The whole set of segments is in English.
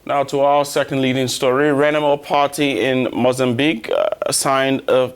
Now to our second leading story. Renamo party in Mozambique signed a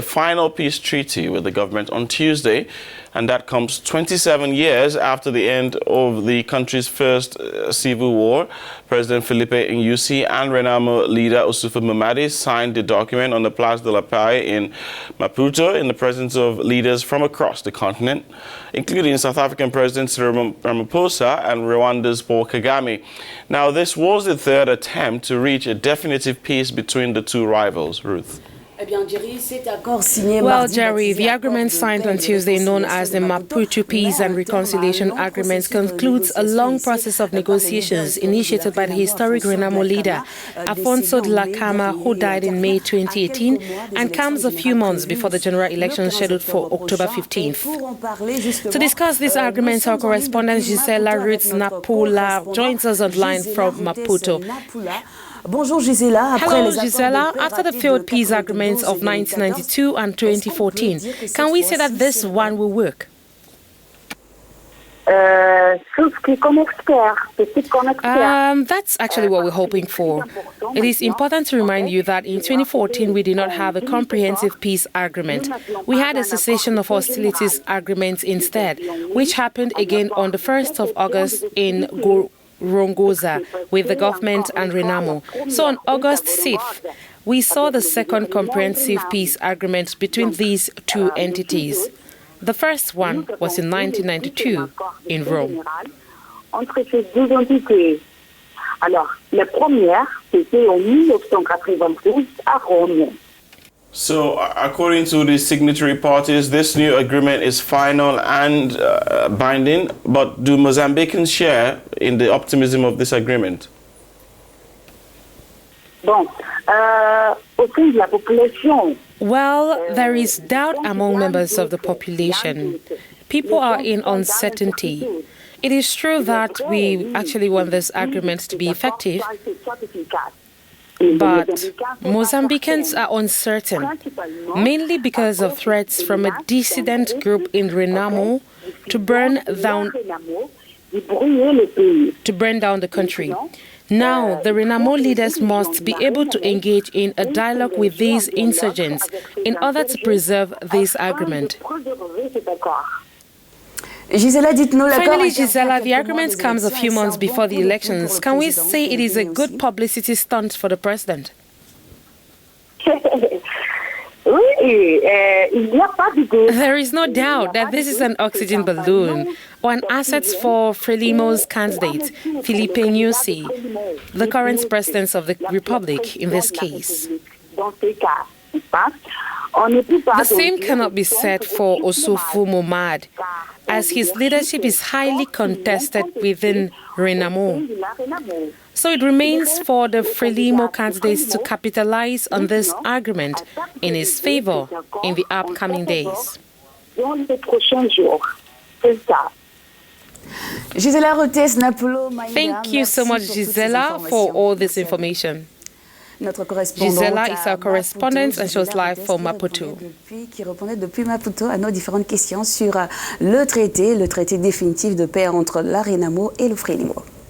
final peace treaty with the government on Tuesday, and that comes 27 years after the end of the country's first civil war. President Filipe Nyusi and Renamo leader Ossufo Momade signed the document on the Place de la Paix in Maputo in the presence of leaders from across the continent, including South African President Cyril Ramaphosa and Rwanda's Paul Kagame. Now, this was the third attempt to reach a definitive peace between the two rivals. Ruth. Well, Jerry, the agreement signed on Tuesday, known as the Maputo Peace and Reconciliation Agreement, concludes a long process of negotiations initiated by the historic Renamo leader, Afonso Dhlakama, who died in May 2018, and comes a few months before the general election scheduled for October 15th. To discuss this agreement, our correspondent Gisela Ruth Napula joins us online from Maputo. Bonjour Gisela. Hello Gisela, after the failed peace agreements of 1992 and 2014, can we say that this one will work? That's actually what we're hoping for. It is important to remind you that in 2014 we did not have a comprehensive peace agreement. We had a cessation of hostilities agreement instead, which happened again on the 1st of August in Rongoza with the government and Renamo. So on August 6th, we saw the second comprehensive peace agreement between these two entities. The first one was in 1992 in Rome. So, according to the signatory parties, this new agreement is final and binding, but do Mozambicans share in the optimism of this agreement? Well, there is doubt among members of the population. People are in uncertainty. It is true that we actually want this agreement to be effective, but Mozambicans are uncertain, mainly because of threats from a dissident group in Renamo to burn down the country. Now, the Renamo leaders must be able to engage in a dialogue with these insurgents in order to preserve this agreement. Finally, Gisela, the agreement comes a few months before the elections. Can we say it is a good publicity stunt for the president? There is no doubt that this is an oxygen balloon or an asset for Frelimo's candidate, Filipe Nyusi, the current president of the Republic in this case. The same cannot be said for Ossufo Momade, as his leadership is highly contested within Renamo. So it remains for the Frelimo candidates to capitalize on this agreement in his favor in the upcoming days. Thank you so much, Gisela, for all this information. Gisela is our correspondent and shows live from Maputo. Qui répondait depuis Maputo à nos différentes questions sur le traité définitif de paix entre la Renamo et le Frelimo.